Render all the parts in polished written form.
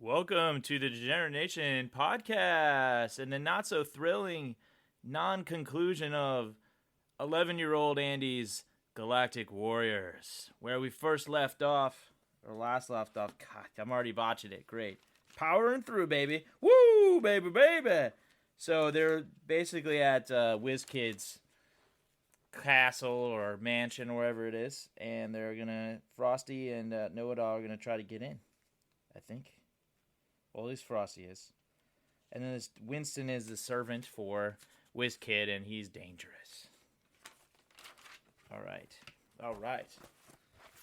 Welcome to the Degenerate Nation podcast and the not so thrilling non conclusion of 11-year-old Andy's Galactic Warriors, where we first left off, or last left off. God, I'm already botching it. Great. Powering through, baby. Woo, baby, baby. So they're basically at WizKid's castle or mansion or wherever it is, and they're gonna, Frosty and Know-It-All are gonna try to get in, I think. Well, at least Frosty is. And then this Winston is the servant for WizKid, and he's dangerous. All right.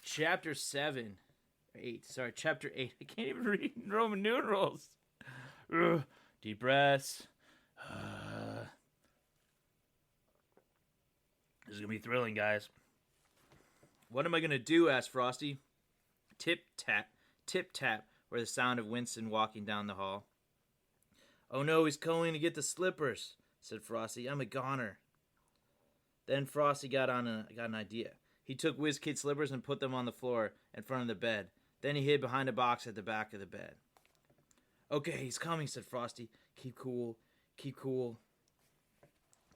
Chapter 7. 8. Sorry, Chapter 8. I can't even read Roman numerals. Ugh. Deep breaths. This is going to be thrilling, guys. What am I going to do? Asked Frosty. Tip, tap, were the sound of Winston walking down the hall. Oh no, he's going to get the slippers, said Frosty. I'm a goner. Then Frosty got an idea. He took WizKid's slippers and put them on the floor in front of the bed. Then he hid behind a box at the back of the bed. Okay, he's coming, said Frosty. Keep cool.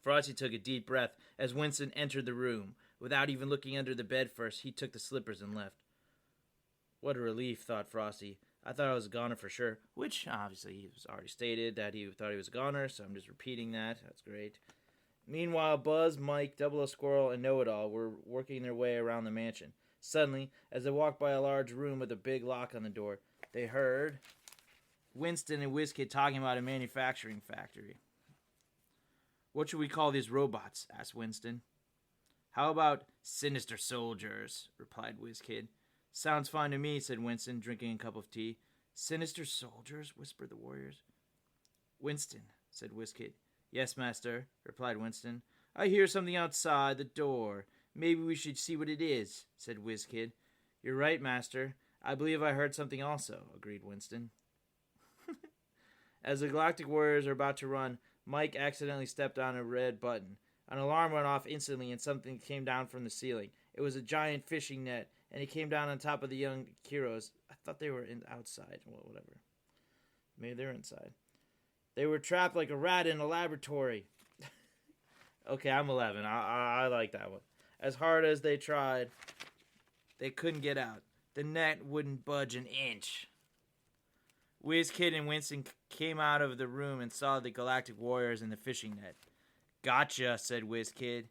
Frosty took a deep breath as Winston entered the room. Without even looking under the bed first, he took the slippers and left. What a relief, thought Frosty. I thought I was a goner for sure, which obviously he was already stated that he thought he was a goner, so I'm just repeating that. That's great. Meanwhile, Buzz, Mike, Double O Squirrel, and Know-It-All were working their way around the mansion. Suddenly, as they walked by a large room with a big lock on the door, they heard Winston and WizKid talking about a manufacturing factory. What should we call these robots? Asked Winston. How about sinister soldiers? Replied WizKid. Sounds fine to me, said Winston, drinking a cup of tea. Sinister soldiers? Whispered the warriors. Winston, said WizKid. Yes, master, replied Winston. I hear something outside the door. Maybe we should see what it is, said WizKid. You're right, master. I believe I heard something also, agreed Winston. As the Galactic Warriors are about to run, Mike accidentally stepped on a red button. An alarm went off instantly and something came down from the ceiling. It was a giant fishing net, and it came down on top of the young heroes. I thought they were outside. Well, whatever. Maybe they're inside. They were trapped like a rat in a laboratory. Okay, I'm 11. I like that one. As hard as they tried, they couldn't get out. The net wouldn't budge an inch. WizKid and Winston came out of the room and saw the Galactic Warriors in the fishing net. Gotcha, said WizKid.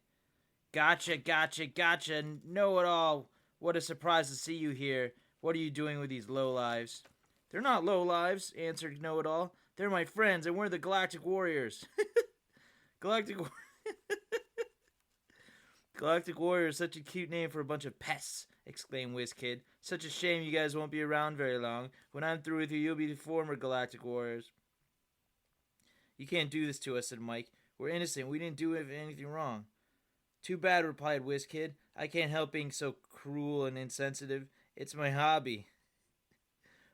Gotcha. Know-It-All. What a surprise to see you here. What are you doing with these lowlives? They're not lowlives, answered Know-It-All. They're my friends, and we're the Galactic Warriors. Galactic Warriors, such a cute name for a bunch of pests, exclaimed WizKid. Such a shame you guys won't be around very long. When I'm through with you, you'll be the former Galactic Warriors. You can't do this to us, said Mike. We're innocent. We didn't do anything wrong. Too bad, replied WizKid. I can't help being so cruel and insensitive. It's my hobby.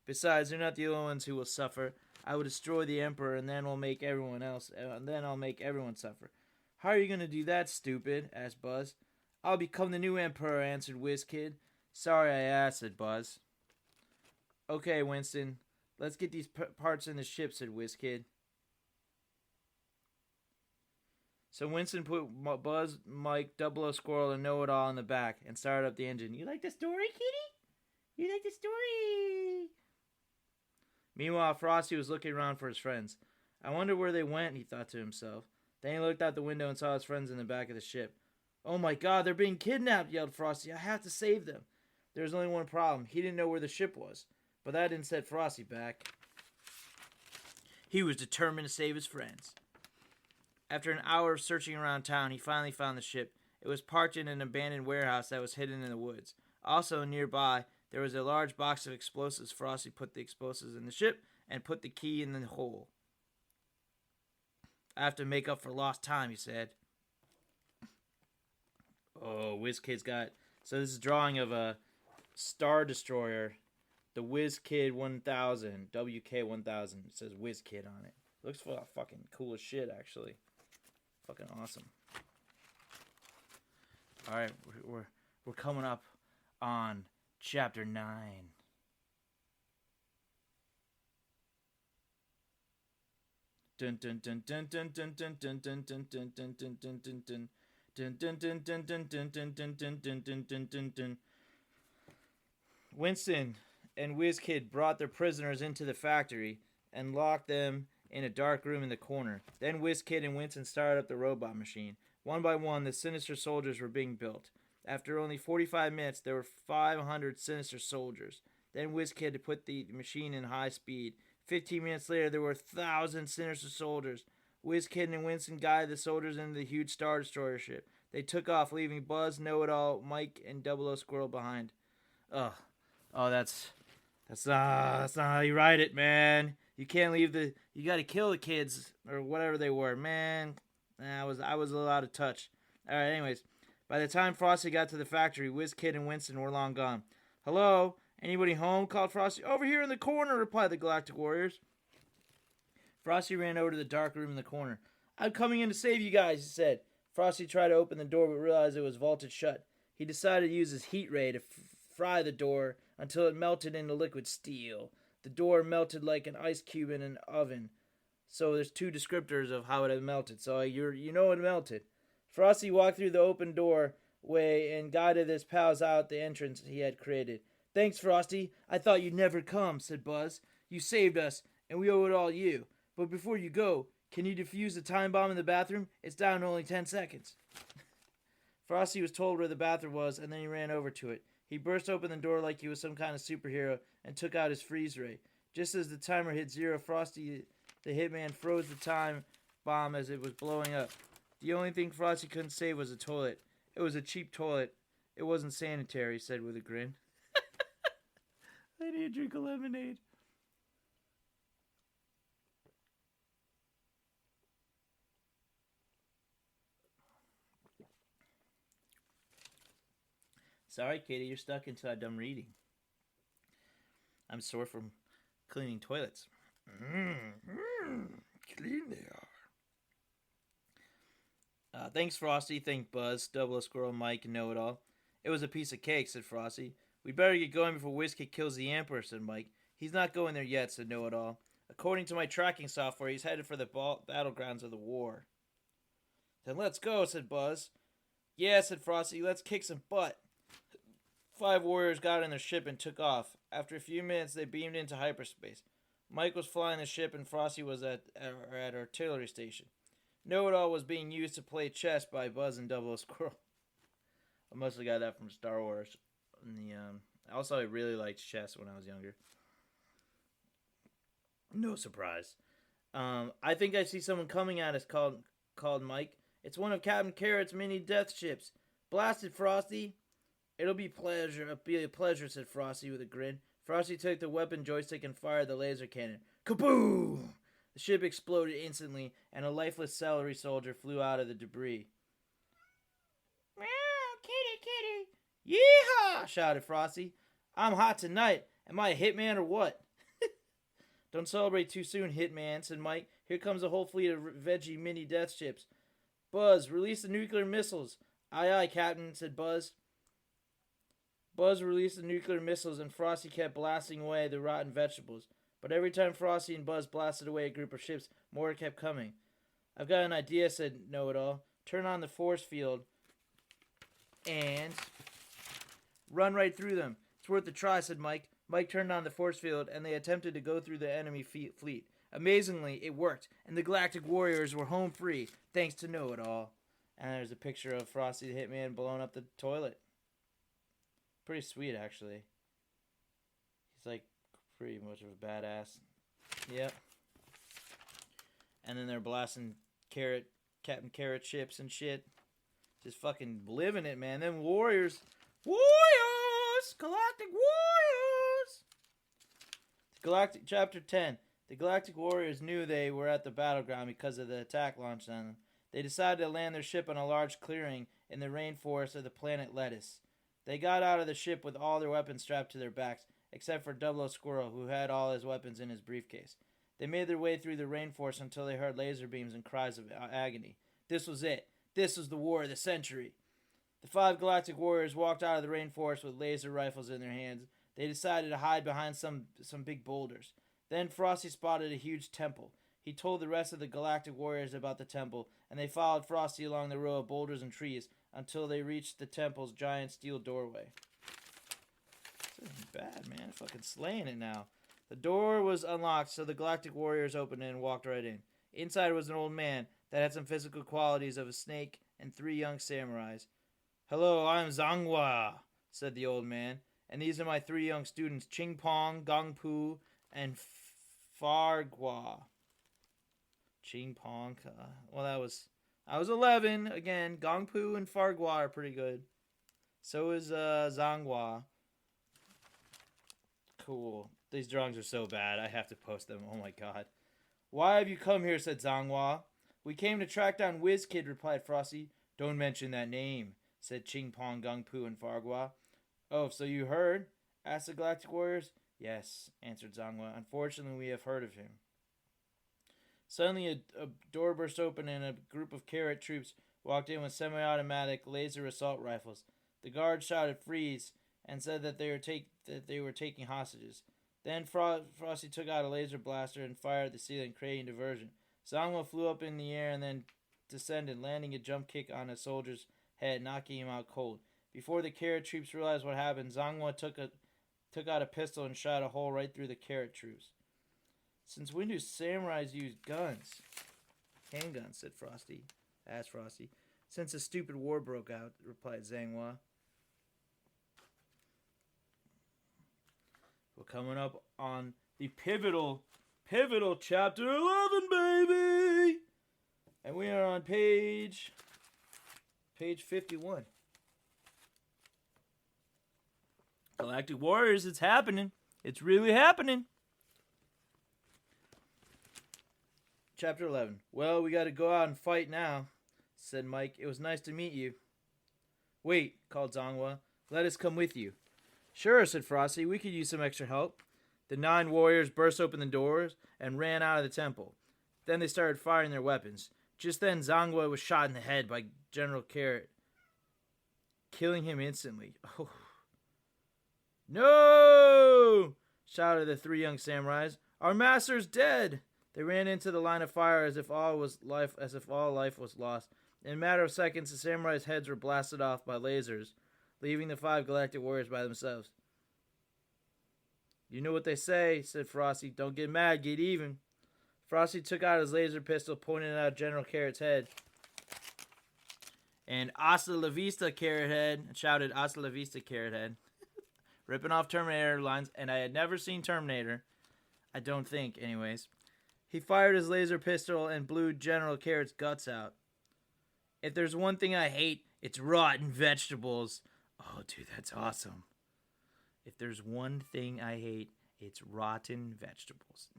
Besides, they're not the only ones who will suffer. I will destroy the Emperor, and then I'll make everyone suffer. How are you going to do that, stupid? Asked Buzz. I'll become the new Emperor, answered WizKid. Sorry I asked, said Buzz. Okay, Winston. Let's get these parts in the ship, said WizKid. So Winston put Buzz, Mike, Double O Squirrel, and Know-It-All in the back and started up the engine. You like the story, kitty? You like the story? Meanwhile, Frosty was looking around for his friends. I wonder where they went, he thought to himself. Then he looked out the window and saw his friends in the back of the ship. Oh my God, they're being kidnapped, yelled Frosty. I have to save them. There was only one problem. He didn't know where the ship was. But that didn't set Frosty back. He was determined to save his friends. After an hour of searching around town, he finally found the ship. It was parked in an abandoned warehouse that was hidden in the woods. Also nearby, there was a large box of explosives. Frosty put the explosives in the ship and put the key in the hole. I have to make up for lost time, he said. Oh, WizKid's got... So this is a drawing of a Star Destroyer. The WizKid 1000. WK1000. It says WizKid on it. Looks fucking cool as shit, actually. Fucking awesome. Alright, we're coming up on Chapter 9. Dun dun dun dun dun dun dun dun dun dun dun dun dun dun dun dun. Dun dun dun dun dun dun dun dun dun dun dun dun dun dun. Winston and WizKid brought their prisoners into the factory and locked them in a dark room in the corner. Then WizKid and Winston started up the robot machine. One by one, the sinister soldiers were being built. After only 45 minutes, there were 500 sinister soldiers. Then WizKid put the machine in high speed. 15 minutes later, there were 1,000 sinister soldiers. WizKid and Winston guided the soldiers into the huge Star Destroyer ship. They took off, leaving Buzz, Know-It-All, Mike, and Double O Squirrel behind. Ugh. Oh, that's not how you write it, man. You can't leave you gotta kill the kids, or whatever they were, man. I was a little out of touch. Alright, anyways. By the time Frosty got to the factory, WizKid and Winston were long gone. Hello? Anybody home? Called Frosty. Over here in the corner, replied the Galactic Warriors. Frosty ran over to the dark room in the corner. I'm coming in to save you guys, he said. Frosty tried to open the door but realized it was vaulted shut. He decided to use his heat ray to fry the door until it melted into liquid steel. The door melted like an ice cube in an oven. So there's two descriptors of how it had melted. So you know it melted. Frosty walked through the open doorway and guided his pals out the entrance he had created. Thanks, Frosty. I thought you'd never come, said Buzz. You saved us, and we owe it all you. But before you go, can you defuse the time bomb in the bathroom? It's down to only 10 seconds. Frosty was told where the bathroom was, and then he ran over to it. He burst open the door like he was some kind of superhero and took out his freeze ray. Just as the timer hit 0, Frosty the Hitman froze the time bomb as it was blowing up. The only thing Frosty couldn't save was a toilet. It was a cheap toilet. It wasn't sanitary, he said with a grin. I need a drink of lemonade. Sorry, Katie, you're stuck until I'm done reading. I'm sore from cleaning toilets. Clean they are. Thanks, Frosty. Thank Buzz, Double O Squirrel, Mike, and Know-It-All. It was a piece of cake, said Frosty. We'd better get going before WizKid kills the Emperor, said Mike. He's not going there yet, said Know-It-All. According to my tracking software, he's headed for the battlegrounds of the war. Then let's go, said Buzz. Yeah, said Frosty, let's kick some butt. 5 warriors got in their ship and took off. After a few minutes, they beamed into hyperspace. Mike was flying the ship and Frosty was at artillery station. Know-It-All was being used to play chess by Buzz and Double O Squirrel. I mostly got that from Star Wars. Also, I really liked chess when I was younger. No surprise. I think I see someone coming at us, called Mike. It's one of Captain Carrot's mini death ships. Blasted, Frosty. It'll be a pleasure, said Frosty with a grin. Frosty took the weapon joystick and fired the laser cannon. Kaboom! The ship exploded instantly, and a lifeless celery soldier flew out of the debris. Meow, kitty, kitty. Yeehaw! Shouted Frosty. I'm hot tonight. Am I a hitman or what? Don't celebrate too soon, hitman, said Mike. Here comes a whole fleet of veggie mini death ships. Buzz, release the nuclear missiles. Aye, aye, Captain, said Buzz. Buzz released the nuclear missiles, and Frosty kept blasting away the rotten vegetables. But every time Frosty and Buzz blasted away a group of ships, more kept coming. I've got an idea, said Know-It-All. Turn on the force field and run right through them. It's worth a try, said Mike. Mike turned on the force field, and they attempted to go through the enemy fleet. Amazingly, it worked, and the Galactic Warriors were home free, thanks to Know-It-All. And there's a picture of Frosty the Hitman blowing up the toilet. Pretty sweet, actually. He's like pretty much of a badass. Yep. And then they're blasting Captain Carrot ships and shit. Just fucking living it, man. Them warriors. Galactic Warriors! Galactic Chapter 10. The Galactic Warriors knew they were at the battleground because of the attack launched on them. They decided to land their ship on a large clearing in the rainforest of the planet Lettuce. They got out of the ship with all their weapons strapped to their backs, except for Double O Squirrel, who had all his weapons in his briefcase. They made their way through the rainforest until they heard laser beams and cries of agony. This was it. This was the war of the century. The 5 Galactic Warriors walked out of the rainforest with laser rifles in their hands. They decided to hide behind some big boulders. Then Frosty spotted a huge temple. He told the rest of the Galactic Warriors about the temple, and they followed Frosty along the row of boulders and trees until they reached the temple's giant steel doorway. This isn't bad, man. Fucking slaying it now. The door was unlocked, so the Galactic Warriors opened it and walked right in. Inside was an old man that had some physical qualities of a snake and 3 young samurais. "Hello, I'm Zhanghua," said the old man, "and these are my 3 young students, Ching Pong, Gong Pu, and Fargua." Ching Pong. I was 11. Again, Gong Pu and Fargua are pretty good. So is Zhanghua. Cool. These drawings are so bad. I have to post them. Oh my god. "Why have you come here?" said Zhanghua. "We came to track down Whiz Kid," replied Frosty. "Don't mention that name," said Ching Pong, Gong Pu, and Fargua. "Oh, so you heard?" asked the Galactic Warriors. "Yes," answered Zhanghua. "Unfortunately, we have heard of him." Suddenly, a door burst open and a group of Carrot troops walked in with semi-automatic laser assault rifles. The guards shouted "freeze" and said that they were taking hostages. Then Frosty took out a laser blaster and fired at the ceiling, creating diversion. Zhanghua flew up in the air and then descended, landing a jump kick on a soldier's head, knocking him out cold. Before the Carrot troops realized what happened, Zhanghua took out a pistol and shot a hole right through the Carrot troops. "Since when do samurais use guns?" "Handguns," said Frosty. Asked Frosty. "Since the stupid war broke out," replied Zhanghua. We're coming up on the pivotal chapter 11, baby! And we are on page 51. Galactic Warriors, it's happening. It's really happening. Chapter 11. "Well, we gotta go out and fight now," said Mike. "It was nice to meet you." "Wait," called Zhanghua. "Let us come with you." "Sure," said Frosty. "We could use some extra help." The 9 warriors burst open the doors and ran out of the temple. Then they started firing their weapons. Just then, Zhanghua was shot in the head by General Carrot, killing him instantly. "Oh. No!" shouted the 3 young samurais. "Our master's dead!" They ran into the line of fire as if all life was lost. In a matter of seconds, the samurais' heads were blasted off by lasers, leaving the 5 Galactic Warriors by themselves. "You know what they say," said Frosty. "Don't get mad, get even." Frosty took out his laser pistol, pointed it at General Carrot's head. And "Hasta la vista, Carrot Head," shouted "Hasta la vista, Carrot Head." Ripping off Terminator lines, and I had never seen Terminator. I don't think, anyways. He fired his laser pistol and blew General Carrot's guts out. "If there's one thing I hate, it's rotten vegetables." Oh, dude, that's awesome. "If there's one thing I hate, it's rotten vegetables."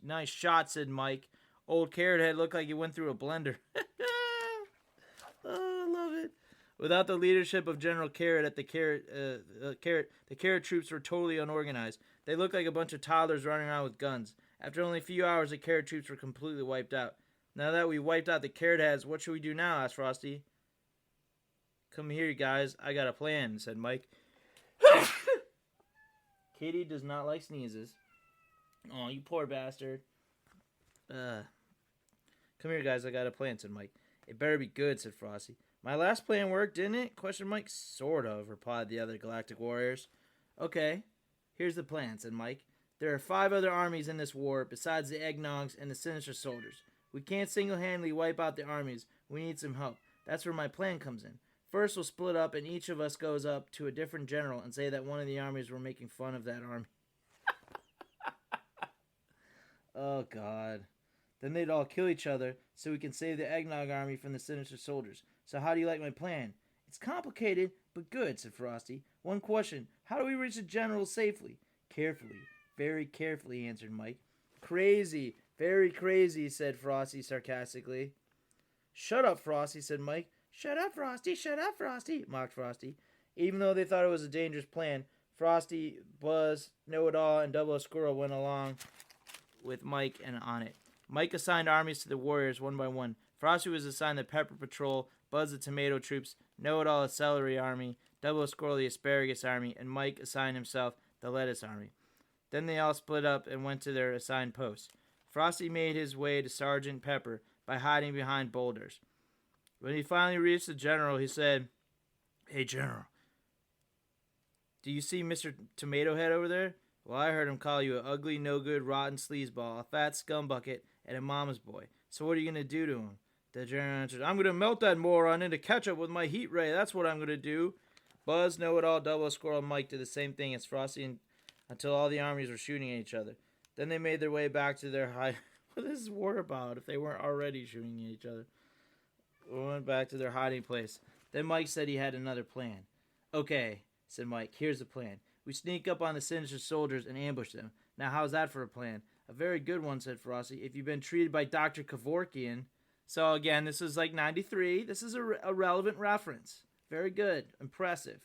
Nice shot, said Mike. Old Carrot Head looked like he went through a blender. Oh, I love it. Without the leadership of General Carrot the Carrot troops were totally unorganized. They looked like a bunch of toddlers running around with guns. After only a few hours, the Carrot troops were completely wiped out. "Now that we wiped out the Carrot Heads, what should we do now?" asked Frosty. "Come here, guys. I got a plan," said Mike. Kitty does not like sneezes. Oh, you poor bastard. Come here, guys. I got a plan, said Mike. "It better be good," said Frosty. "My last plan worked, didn't it?" questioned Mike. "Sort of," replied the other Galactic Warriors. "Okay, here's the plan," said Mike. "There are 5 other armies in this war, besides the Eggnogs and the Sinister Soldiers. We can't single-handedly wipe out the armies. We need some help. That's where my plan comes in. First, we'll split up, and each of us goes up to a different general and say that one of the armies were making fun of that army." Oh, God. "Then they'd all kill each other, so we can save the Eggnog army from the Sinister Soldiers. So how do you like my plan?" "It's complicated, but good," said Frosty. "One question. How do we reach the general safely?" "Carefully. Very carefully," answered Mike. "Crazy. Very crazy," said Frosty sarcastically. "Shut up, Frosty," said Mike. "Shut up, Frosty. Shut up, Frosty," mocked Frosty. Even though they thought it was a dangerous plan, Frosty, Buzz, Know-It-All, and Double O Squirrel went along with Mike and on it. Mike assigned armies to the warriors one by one. Frosty was assigned the Pepper Patrol, Buzz the Tomato Troops, Know-It-All the Celery Army, Double O Squirrel the Asparagus Army, and Mike assigned himself the Lettuce Army. Then they all split up and went to their assigned posts. Frosty made his way to Sergeant Pepper by hiding behind boulders. When he finally reached the general, he said, "Hey, General, do you see Mr. Tomato Head over there? Well, I heard him call you a ugly, no-good, rotten sleazeball, a fat scumbucket, and a mama's boy. So what are you going to do to him?" The general answered, "I'm going to melt that moron into ketchup with my heat ray. That's what I'm going to do." Buzz, Know-It-All, Double Squirrel, and Mike did the same thing as Frosty until all the armies were shooting at each other. Then they made their way back to their high... What is this war about if they weren't already shooting at each other? We went back to their hiding place. Then Mike said he had another plan. "Okay," said Mike, "here's the plan. We sneak up on the sinister soldiers and ambush them. Now, how's that for a plan?" "A very good one," said Frosty, "if you've been treated by Dr. Kevorkian." So, again, this is like 93. This is a relevant reference. Very good. Impressive.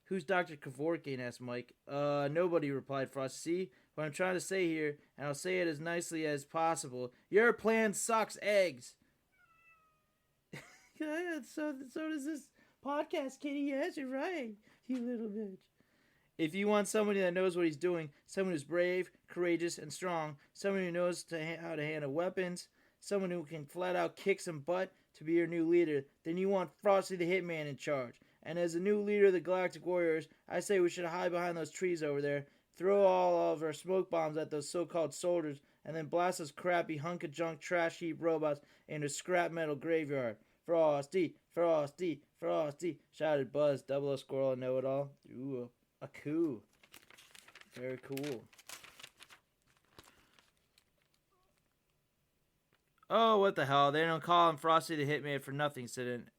"Who's Dr. Kevorkian?" asked Mike. Nobody," replied Frosty. "See, what I'm trying to say here, and I'll say it as nicely as possible, your plan sucks eggs." So does this podcast, Kitty. Yes, you're right, you little bitch. "If you want somebody that knows what he's doing, someone who's brave, courageous, and strong, someone who knows how to handle weapons, someone who can flat out kick some butt to be your new leader, then you want Frosty the Hitman in charge. And as the new leader of the Galactic Warriors, I say we should hide behind those trees over there, throw all of our smoke bombs at those so-called soldiers, and then blast those crappy hunk of junk trash heap robots into a scrap metal graveyard. Frosty, Frosty, Frosty," shouted Buzz, Double O Squirrel, and Know-It-All. Ooh, a coup. Very cool. "Oh, what the hell? They don't call him Frosty the Hitman for nothing," said an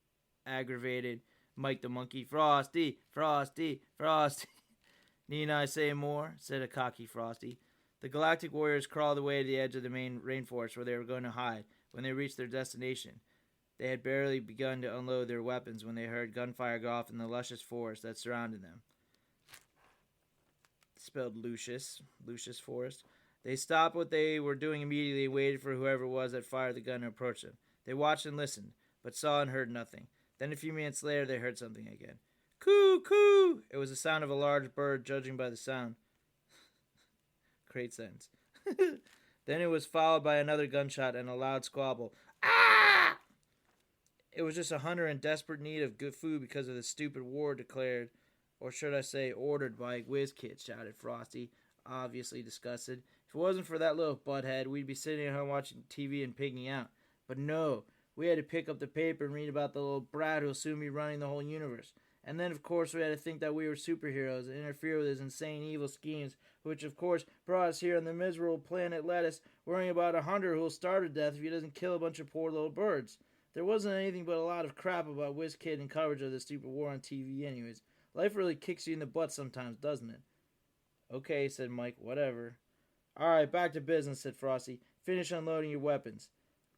aggravated Mike the Monkey. "Frosty, Frosty, Frosty." "Need I say more?" said a cocky Frosty. The Galactic Warriors crawled away to the edge of the main rainforest where they were going to hide. When they reached their destination, they had barely begun to unload their weapons when they heard gunfire go off in the luscious forest that surrounded them. Spelled Lucius Forest. They stopped what they were doing immediately and waited for whoever it was that fired the gun to approach them. They watched and listened, but saw and heard nothing. Then a few minutes later, they heard something again. "Coo, coo!" It was the sound of a large bird, judging by the sound. Great sentence. Then it was followed by another gunshot and a loud squabble. "Ah!" It was just a hunter in desperate need of good food because of the stupid war declared, or should I say ordered by WizKid, shouted Frosty, obviously disgusted. "If it wasn't for that little butthead, we'd be sitting at home watching TV and pigging out. But no, we had to pick up the paper and read about the little brat who'll soon be running the whole universe. And then, of course, we had to think that we were superheroes and interfere with his insane evil schemes, which, of course, brought us here on the miserable planet Lettuce, worrying about a hunter who'll starve to death if he doesn't kill a bunch of poor little birds. There wasn't anything but a lot of crap about WizKid and coverage of this stupid war on TV anyways. Life really kicks you in the butt sometimes, doesn't it?" "Okay," said Mike, "whatever." "All right, back to business," said Frosty. "Finish unloading your weapons."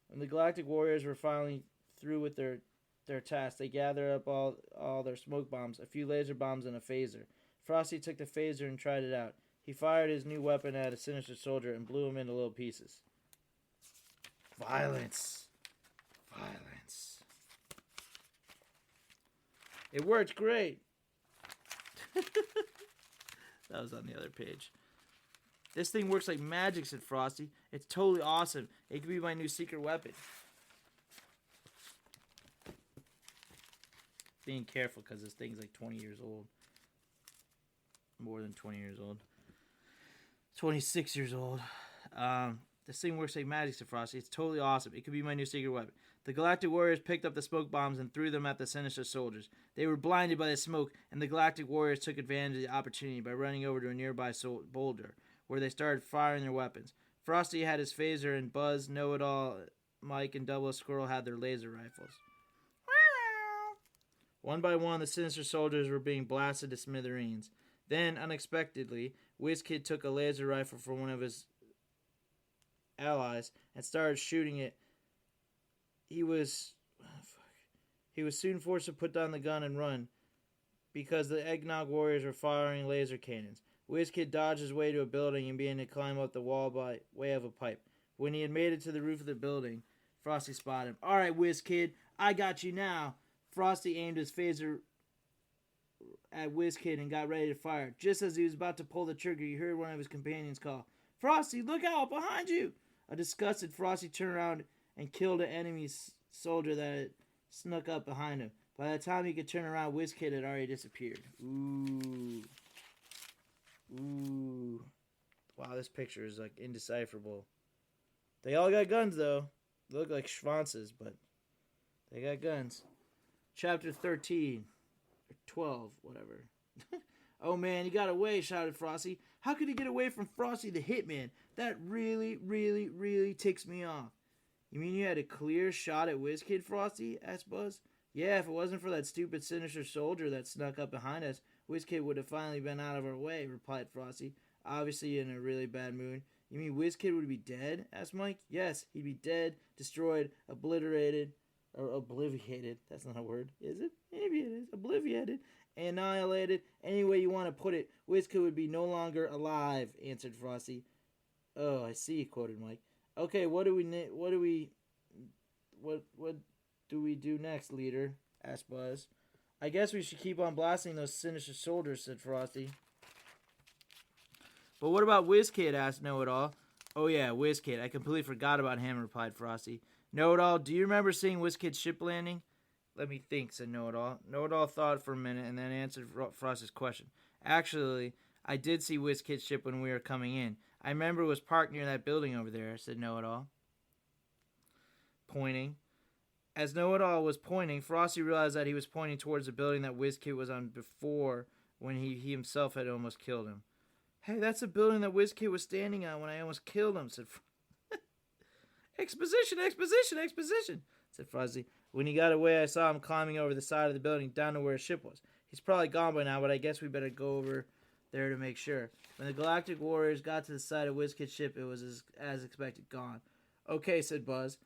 When the Galactic Warriors were finally through with their task, they gathered up all their smoke bombs, a few laser bombs, and a phaser. Frosty took the phaser and tried it out. He fired his new weapon at a sinister soldier and blew him into little pieces. Violence. Violence. It worked great. That was on the other page. "This thing works like magic," said Frosty. "It's totally awesome. It could be my new secret weapon." Being careful because this thing's like 20 years old. More than 20 years old. 26 years old. "This thing works like magic," said Frosty. "It's totally awesome. It could be my new secret weapon." The Galactic Warriors picked up the smoke bombs and threw them at the sinister soldiers. They were blinded by the smoke, and the Galactic Warriors took advantage of the opportunity by running over to a nearby boulder, where they started firing their weapons. Frosty had his phaser, and Buzz, Know-It-All, Mike, and Double Squirrel had their laser rifles. One by one, the sinister soldiers were being blasted to smithereens. Then, unexpectedly, WizKid took a laser rifle from one of his allies and started shooting it. He was soon forced to put down the gun and run because the Eggnog Warriors were firing laser cannons. WizKid dodged his way to a building and began to climb up the wall by way of a pipe. When he had made it to the roof of the building, Frosty spotted him. "All right, WizKid, I got you now." Frosty aimed his phaser at WizKid and got ready to fire. Just as he was about to pull the trigger, he heard one of his companions call, "Frosty, look out, behind you!" A disgusted Frosty turned around and killed an enemy soldier that had snuck up behind him. By the time he could turn around, WizKid had already disappeared. Ooh. Wow, this picture is like indecipherable. They all got guns though. They look like schwanzes, but they got guns. Chapter 13. Or 12, whatever. Oh man, he got away, shouted Frosty. How could he get away from Frosty the Hitman? That really, really, really ticks me off. You mean you had a clear shot at WizKid, Frosty? Asked Buzz. Yeah, if it wasn't for that stupid sinister soldier that snuck up behind us, WizKid would have finally been out of our way, replied Frosty, obviously in a really bad mood. You mean WizKid would be dead? Asked Mike. Yes, he'd be dead, destroyed, obliterated, or obliviated. That's not a word, is it? Maybe it is. Obliviated, annihilated. Any way you want to put it, WizKid would be no longer alive, answered Frosty. Oh, I see, quoted Mike. Okay, what do we do next, leader? Asked Buzz. I guess we should keep on blasting those sinister soldiers, said Frosty. But what about WizKid? Asked Know-It-All. Oh yeah, WizKid. I completely forgot about him, replied Frosty. Know-It-All, do you remember seeing WizKid's ship landing? Let me think, said Know-It-All. Know-It-All thought for a minute and then answered Frosty's question. Actually, I did see WizKid's ship when we were coming in. I remember it was parked near that building over there, said Know-It-All, pointing. As Know-It-All was pointing, Frosty realized that he was pointing towards the building that WizKid was on before when he himself had almost killed him. Hey, that's the building that WizKid was standing on when I almost killed him, said Exposition, said Frosty. When he got away, I saw him climbing over the side of the building down to where his ship was. He's probably gone by now, but I guess we better go over there to make sure. When the Galactic Warriors got to the side of WizKid's ship, it was as expected gone. Okay, said Buzz.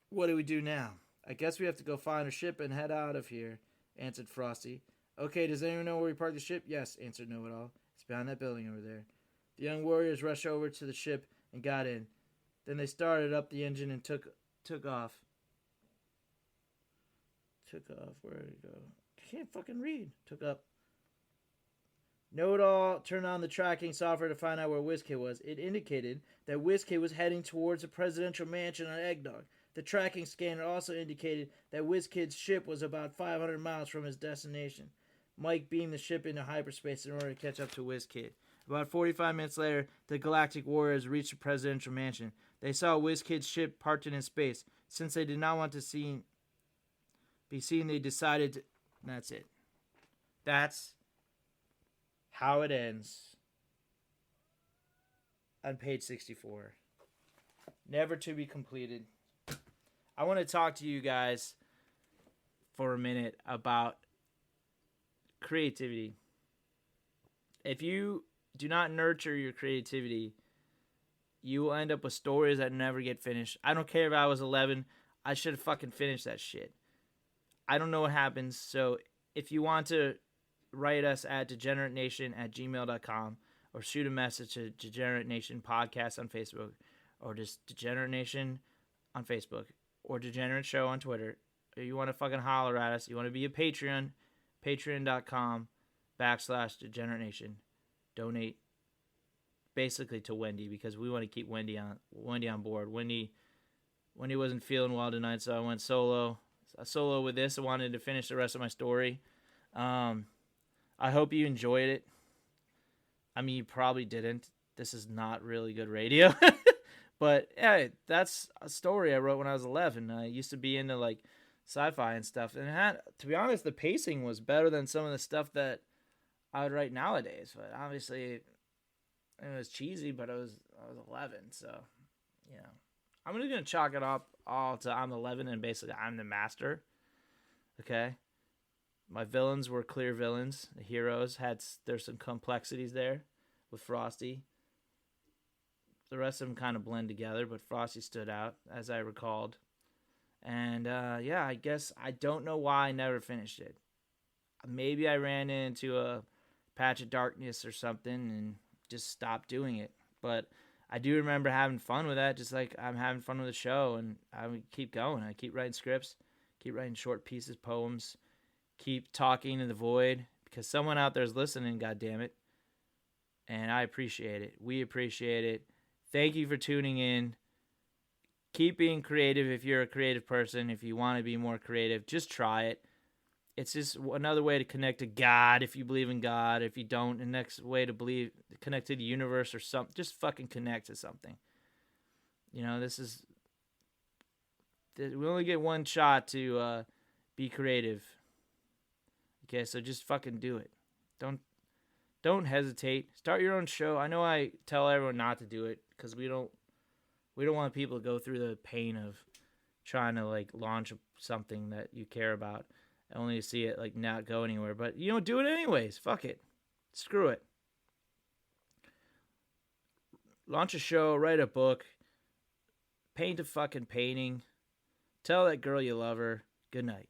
What do we do now? I guess we have to go find our ship and head out of here, answered Frosty. Okay, does anyone know where we parked the ship? Yes, answered Know-It-All. It's behind that building over there. The young warriors rushed over to the ship and got in. Then they started up the engine and took off. Where did it go? I can't fucking read. Took up. Know-It-All turned on the tracking software to find out where WizKid was. It indicated that WizKid was heading towards the presidential mansion on Eggnog. The tracking scanner also indicated that WizKid's ship was about 500 miles from his destination. Mike beamed the ship into hyperspace in order to catch up to WizKid. About 45 minutes later, the Galactic Warriors reached the presidential mansion. They saw WizKid's ship parked in space. Since they did not want to be seen, they decided to... That's it. That's how it ends. On page 64. Never to be completed. I want to talk to you guys for a minute about creativity. If you do not nurture your creativity, you will end up with stories that never get finished. I don't care if I was 11. I should have fucking finished that shit. I don't know what happens. So if you want to write us at degeneratenation@gmail.com or shoot a message to Degenerate Nation Podcast on Facebook or just Degenerate Nation on Facebook or Degenerate Show on Twitter. Or you want to fucking holler at us. You want to be a Patreon. Patreon.com/Degenerate Nation. Donate basically to Wendy because we want to keep Wendy on board. Wendy wasn't feeling well tonight, so I went solo. With this. I wanted to finish the rest of my story. I hope you enjoyed it. I mean, you probably didn't. This is not really good radio. But yeah, that's a story I wrote when I was 11. I used to be into like sci-fi and stuff, and to be honest, the pacing was better than some of the stuff that I would write nowadays. But obviously, it was cheesy. But I was 11, so I'm just gonna chalk it up all to I'm 11, and basically I'm the master. Okay, my villains were clear villains. The heroes there's some complexities there with Frosty. The rest of them kind of blend together, but Frosty stood out, as I recalled. And, I guess I don't know why I never finished it. Maybe I ran into a patch of darkness or something and just stopped doing it. But I do remember having fun with that, just like I'm having fun with the show, and I would keep going. I keep writing scripts, keep writing short pieces, poems, keep talking in the void, because someone out there is listening, goddammit. And I appreciate it. We appreciate it. Thank you for tuning in. Keep being creative if you're a creative person. If you want to be more creative, just try it. It's just another way to connect to God if you believe in God. If you don't, the next way to connect to the universe or something. Just fucking connect to something. We only get one shot to be creative. Okay, so just fucking do it. Don't hesitate. Start your own show. I know I tell everyone not to do it because we don't want people to go through the pain of trying to like launch something that you care about, only to see it like not go anywhere. But do it anyways. Fuck it. Screw it. Launch a show, write a book, paint a fucking painting, tell that girl you love her. Good night.